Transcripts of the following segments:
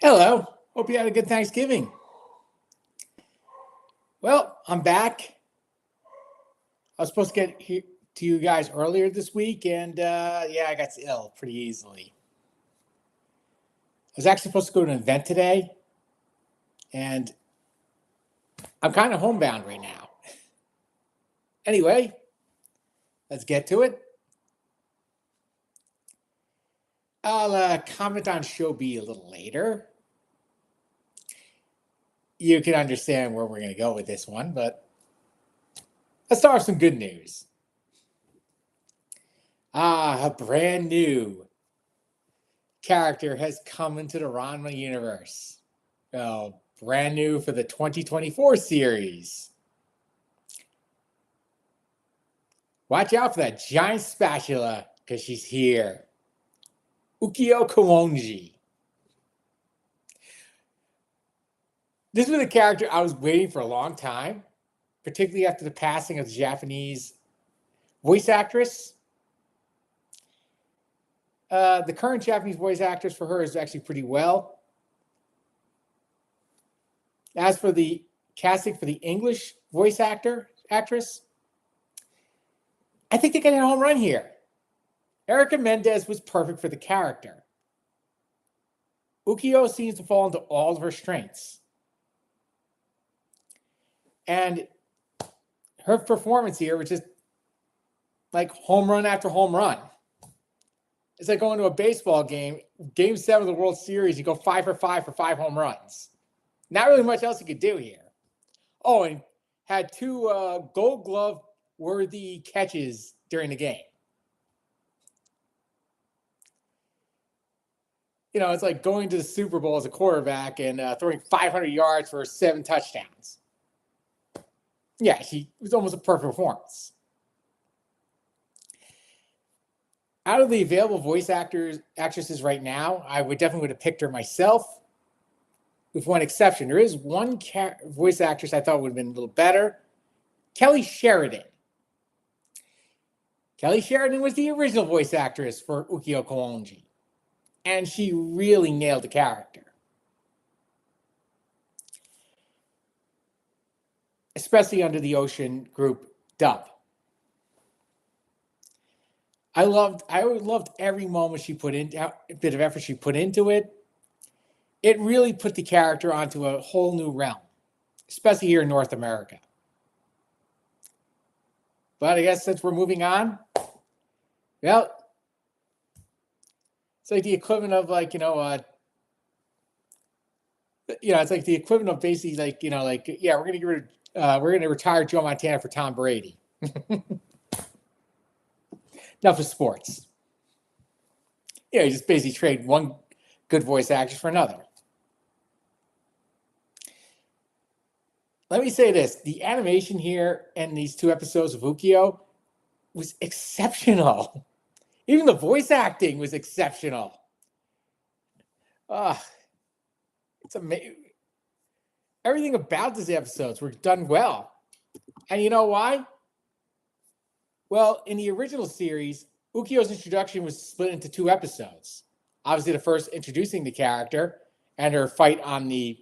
Hello. Hope you had a good Thanksgiving. Well, I'm back. I was supposed to get here to you guys earlier this week, and I got ill pretty easily. I was actually supposed to go to an event today, and I'm kind of homebound right now. Anyway, let's get to it. I'll comment on show B a little later. You can understand where we're going to go with this one, but let's start with some good news. A brand new character has come into the Ranma universe. Brand new for the 2024 series. Watch out for that giant spatula, because she's here. Ukyo Kawonji. This was a character I was waiting for a long time, particularly after the passing of the Japanese voice actress. The current Japanese voice actress for her is actually pretty well. As for the casting for the English voice actress, I think they got a home run here. Erica Mendez was perfect for the character. Ukyo seems to fall into all of her strengths. And her performance here was just like home run after home run. It's like going to a baseball game, Game 7 of the World Series, you go 5 for 5 for 5 home runs. Not really much else you could do here. Oh, and had 2 Gold Glove worthy catches during the game. You know, it's like going to the Super Bowl as a quarterback and throwing 500 yards for 7 touchdowns. Yeah, it was almost a perfect performance. Out of the available voice actresses right now, I would definitely have picked her myself, with one exception. There is one voice actress I thought would have been a little better, Kelly Sheridan. Kelly Sheridan was the original voice actress for Ukyo Kawonji, and she really nailed the character. Especially under the Ocean Group dub. I loved every moment she put in, a bit of effort she put into it. It really put the character onto a whole new realm, especially here in North America. But I guess since we're moving on, well, it's like the equivalent of like, it's like the equivalent of basically like, we're going to retire Joe Montana for Tom Brady. Enough of sports. You just basically trade one good voice actress for another. Let me say this. The animation here in these 2 episodes of Ukyo was exceptional. Even the voice acting was exceptional. It's amazing. Everything about these episodes were done well. And you know why? Well, in the original series, Ukyo's introduction was split into 2 episodes. Obviously, the first introducing the character and her fight on the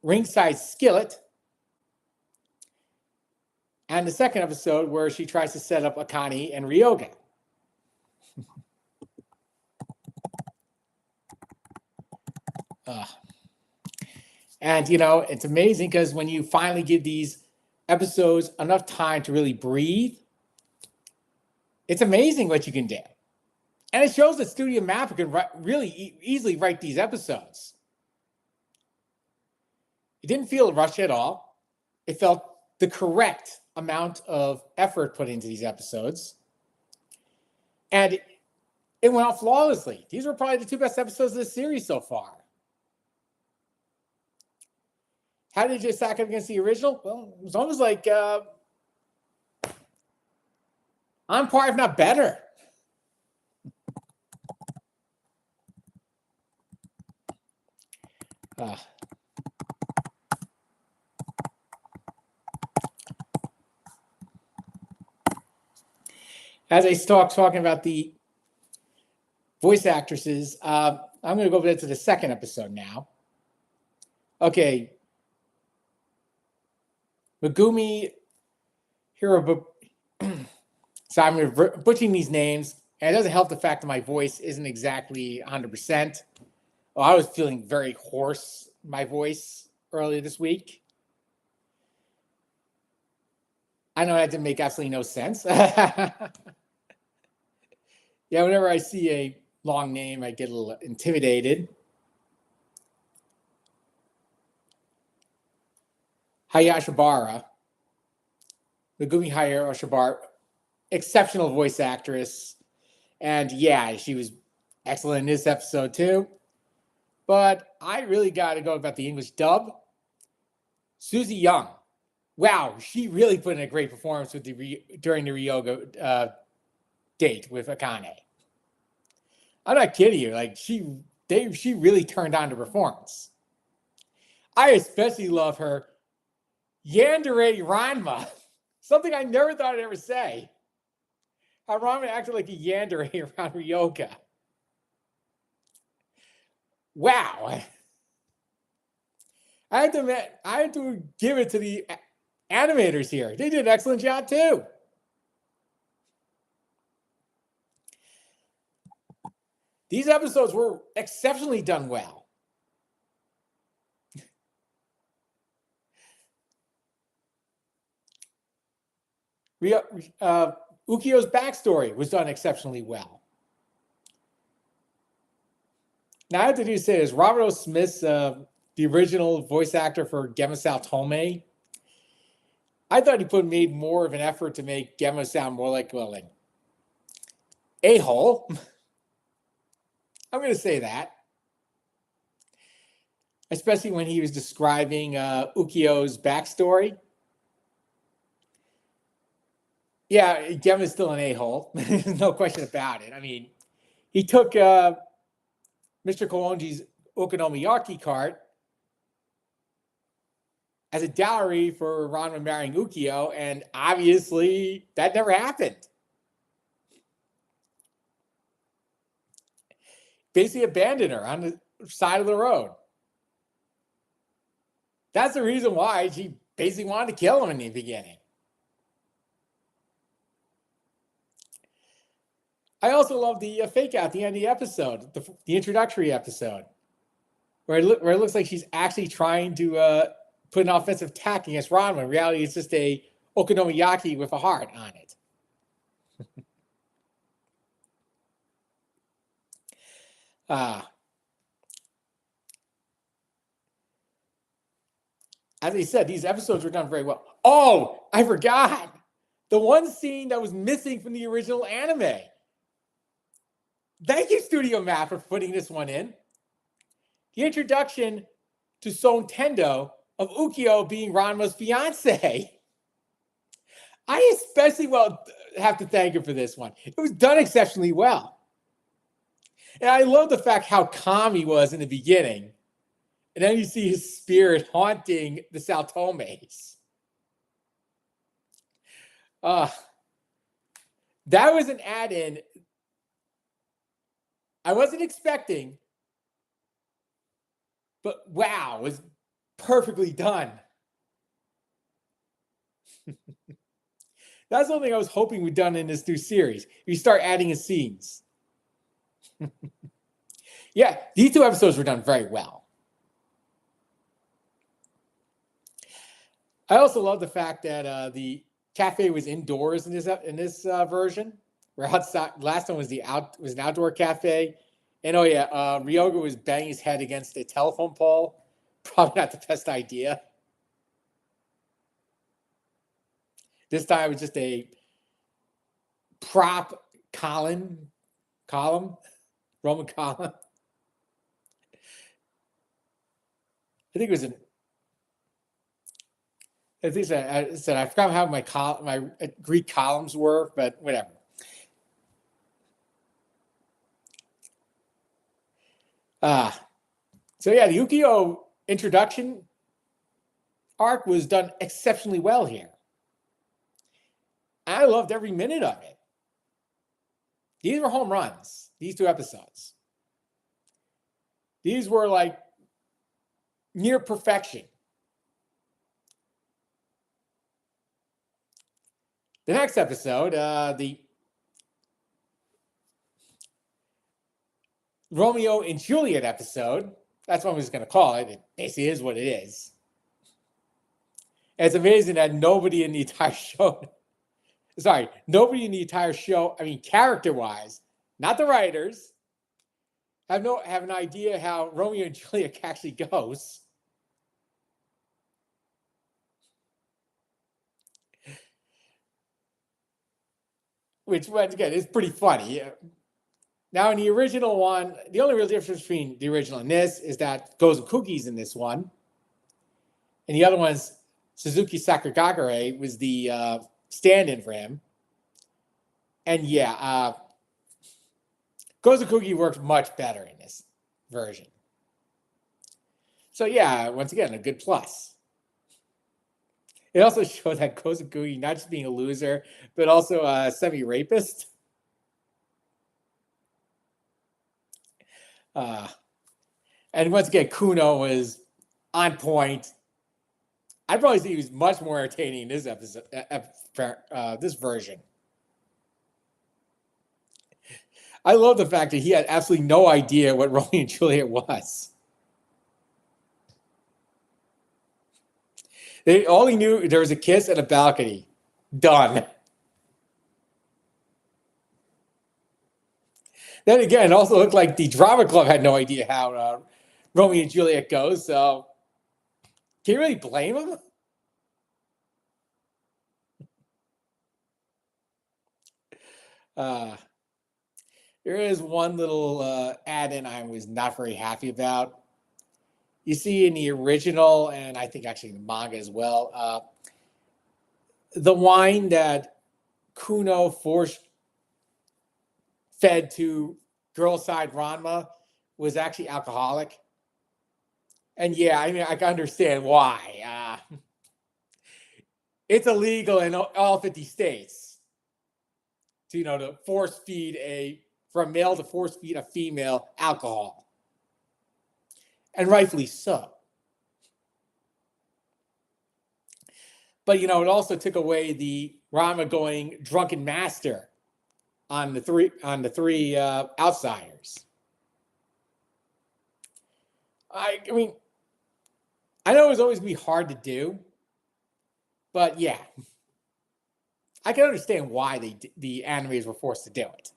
ringside skillet. And the second episode where she tries to set up Akane and Ryoga. And, it's amazing because when you finally give these episodes enough time to really breathe, it's amazing what you can do. And it shows that Studio Mappa can really easily write these episodes. It didn't feel rushed at all. It felt the correct amount of effort put into these episodes. And it went out flawlessly. These were probably the 2 best episodes of this series so far. How did you stack up against the original? Well, it was almost like on par, if not better. As I start talking about the voice actresses. I'm going to go to the second episode now. Okay. Megumi Hirabu. So I'm butchering these names, and it doesn't help the fact that my voice isn't exactly 100%. Well, I was feeling very hoarse, my voice, earlier this week. I know that didn't make absolutely no sense. Yeah, whenever I see a long name, I get a little intimidated. Hayashibara, Megumi Hayashibara, exceptional voice actress. And yeah, she was excellent in this episode too. But I really got to go about the English dub. Susie Young. Wow, she really put in a great performance during the Ryoga date with Akane. I'm not kidding you. Like she really turned on the performance. I especially love her yandere Ranma. Something I never thought I'd ever say. How Ranma acted like a yandere around Ryoga. Wow. I had to give it to the animators here. They did an excellent job too. These episodes were exceptionally done well. Ukio's backstory was done exceptionally well. Now I have to say this: Robert O. Smith's the original voice actor for Gemma Saotome. I thought he made more of an effort to make Gemma sound more like a-hole. I'm going to say that. Especially when he was describing Ukio's backstory. Yeah, Gemma's still an a-hole. No question about it. I mean, he took Mr. Koonji's Okonomiyaki cart as a dowry for Ranma marrying Ukio, and obviously that never happened. Basically abandoned her on the side of the road. That's the reason why she basically wanted to kill him in the beginning. I also love the fake out at the end of the episode, the introductory episode, where it looks like she's actually trying to put an offensive attack against Ranma. In reality, it's just a Okonomiyaki with a heart on it. As I said, these episodes were done very well. Oh, I forgot. The one scene that was missing from the original anime. Thank you, Studio Map, for putting this one in. The introduction to Son Tendo of Ukio being Ranma's fiance. I especially have to thank him for this one. It was done exceptionally well. And I love the fact how calm he was in the beginning. And then you see his spirit haunting the Saotomes. That was an add-in I wasn't expecting, but wow, it was perfectly done. That's the only thing I was hoping we'd done in this new series. We start adding in scenes. Yeah, these two episodes were done very well. I also love the fact that the cafe was indoors in this version. Where outside, last one was an outdoor cafe, and oh yeah, Ryoga was banging his head against a telephone pole. Probably not the best idea. This time it was just a prop column, Roman column. I think it was I forgot how my Greek columns were, but whatever. So yeah, the Ukio introduction arc was done exceptionally well here. I loved every minute of it. These were home runs, these 2 episodes. These were like near perfection. The next episode, the Romeo and Juliet episode, that's what I was going to call it. It basically is what it is. And it's amazing that nobody in the entire show, I mean, character-wise, not the writers, have an idea how Romeo and Juliet actually goes. Which, once again, is pretty funny. Now, in the original one, the only real difference between the original and this is that Gozen Kuki's in this one. And the other one's Suzuki Sakagakure was the stand-in for him. And yeah, Gozen Kuki works much better in this version. So yeah, once again, a good plus. It also showed that Gozen Kuki not just being a loser, but also a semi-rapist. And once again, Kuno was on point. I'd probably say he was much more entertaining in this episode, this version. I love the fact that he had absolutely no idea what Romeo and Juliet was. All he knew, there was a kiss and a balcony. Done. Then again, it also looked like the drama club had no idea how Romeo and Juliet goes, so can you really blame him? There is one little add-in I was not very happy about. You see in the original, and I think actually in the manga as well, the wine that Kuno fed to girl side Ranma was actually alcoholic. And yeah, I mean, I can understand why. It's illegal in all 50 states to, to force feed for a male to force feed a female alcohol. And rightfully so. But, it also took away the Ranma going drunken master on the three outsiders. I mean, I know it was always going to be hard to do, but yeah, I can understand why the animators were forced to do it.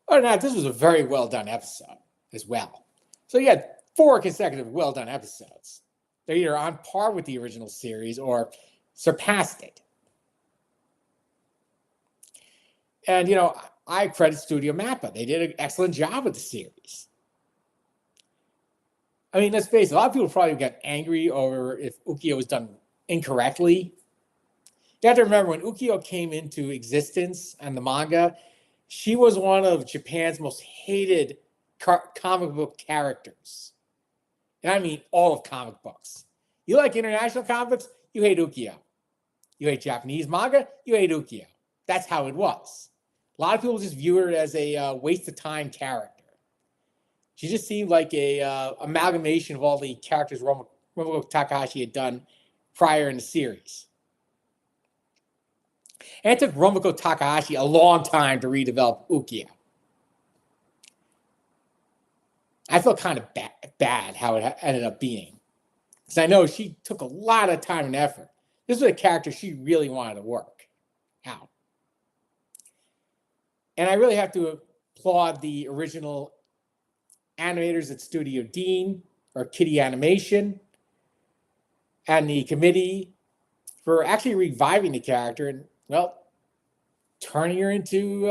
Other than that, this was a very well done episode as well. So you had 4 consecutive well done episodes. They're either on par with the original series or surpassed it. And, I credit Studio Mappa. They did an excellent job with the series. I mean, let's face it, a lot of people probably got angry over if Ukiyo was done incorrectly. You have to remember, when Ukiyo came into existence and the manga, she was one of Japan's most hated comic book characters. And I mean all of comic books. You like international comic books, you hate Ukiyo. You hate Japanese manga, you hate Ukiyo. That's how it was. A lot of people just view her as a waste of time character. She just seemed like a amalgamation of all the characters Romako Takahashi had done prior in the series. And it took Romako Takahashi a long time to redevelop Ukiyo. I felt kind of bad how it ended up being. Because I know she took a lot of time and effort. This was a character she really wanted to work out. And I really have to applaud the original animators at Studio Dean, or Kitty Animation, and the committee for actually reviving the character and, well, turning her into,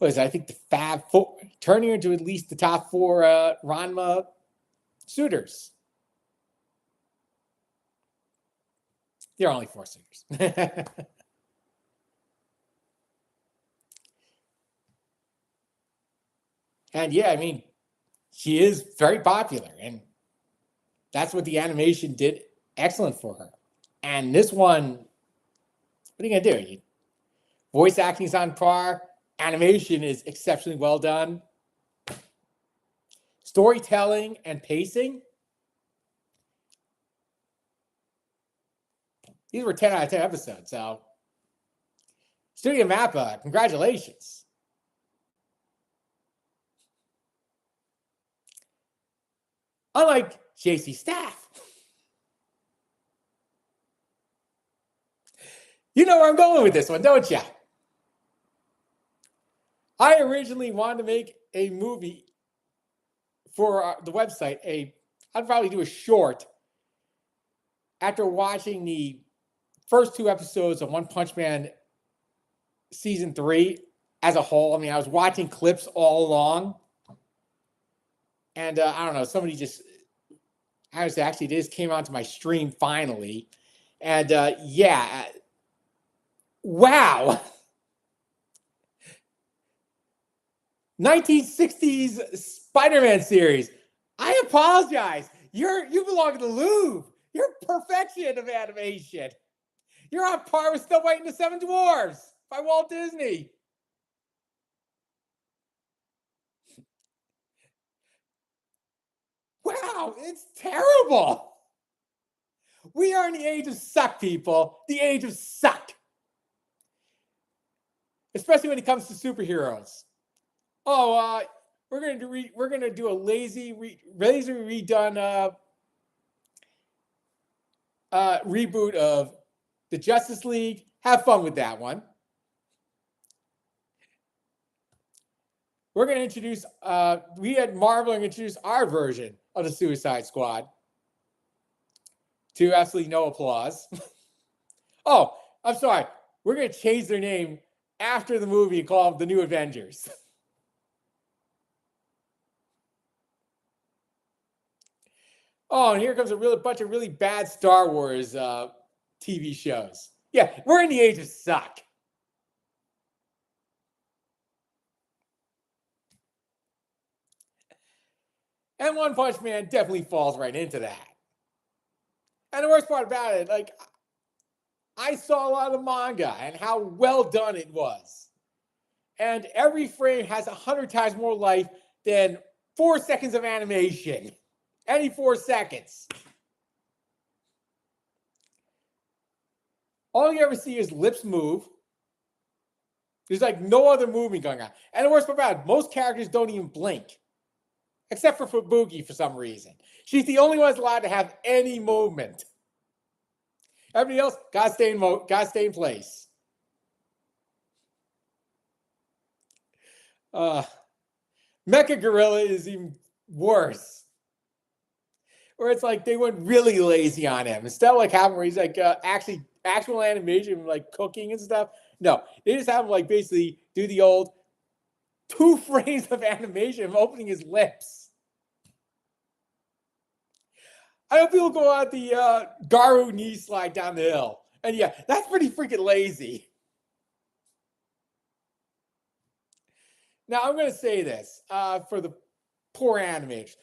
I think the Fab Four, turning her into at least the top 4 Ranma suitors. There are only 4 suitors. And yeah, I mean, she is very popular, and that's what the animation did excellent for her. And this one, what are you going to do? Voice acting is on par. Animation is exceptionally well done. Storytelling and pacing. These were 10 out of 10 episodes. So, Studio Mappa, congratulations. Unlike JC Staff. You know where I'm going with this one, don't you? I originally wanted to make a movie for the website. I'd probably do a short after watching the first 2 episodes of One Punch Man season 3 as a whole. I mean, I was watching clips all along. And I don't know, somebody just, actually this came onto my stream finally. And yeah, wow. 1960s Spider-Man series. I apologize. You belong to the Louvre. You're perfection of animation. You're on par with Snow White and the Seven Dwarfs by Walt Disney. Wow, it's terrible. We are in the age of suck, people. The age of suck. Especially when it comes to superheroes. Oh, we're gonna do a lazy redone reboot of the Justice League. Have fun with that one. We're gonna introduce. We at Marvel are gonna introduce our version of the Suicide Squad. To absolutely no applause. Oh, I'm sorry. We're gonna change their name after the movie and call them the New Avengers. Oh, and here comes a bunch of really bad Star Wars TV shows. Yeah, we're in the age of suck. And One Punch Man definitely falls right into that. And the worst part about it, like, I saw a lot of the manga and how well done it was. And every frame has 100 times more life than 4 seconds of animation. Any 4 seconds. All you ever see is lips move. There's like no other movement going on. And the worst part about it, most characters don't even blink. Except for Fubuki for some reason. She's the only one that's allowed to have any movement. Everybody else, gotta stay in place. Mecha Gorilla is even worse. Where it's like they went really lazy on him. Instead of like having where he's like actual animation, like cooking and stuff. No, they just have him like basically do the old 2 frames of animation of opening his lips. I hope people go out the Garu knee slide down the hill. And yeah, that's pretty freaking lazy. Now, I'm going to say this for the poor animators.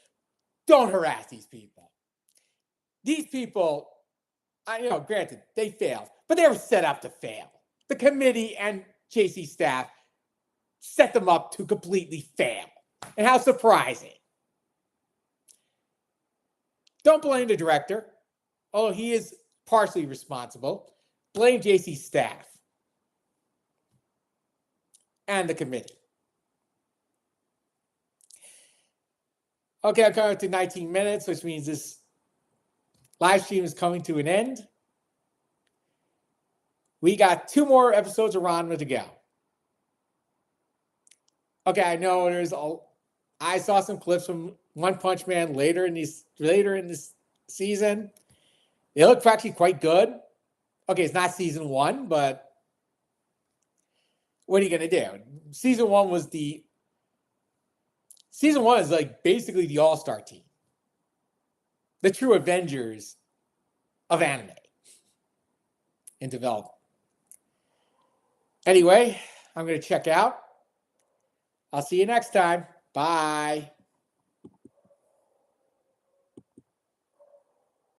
Don't harass these people. These people, granted, they failed, but they were set up to fail. The committee and JC staff set them up to completely fail. And how surprising. Don't blame the director, although he is partially responsible. Blame JC's staff and the committee. Okay, I'm coming up to 19 minutes, which means this live stream is coming to an end. We got 2 more episodes of Ranma to go. Okay, I know I saw some clips from One Punch Man later in this season. They look actually quite good. Okay, it's not season 1, but what are you gonna do? Season 1 is like basically the all-star team. The true Avengers of anime in development. Anyway, I'm gonna check out. I'll see you next time. Bye.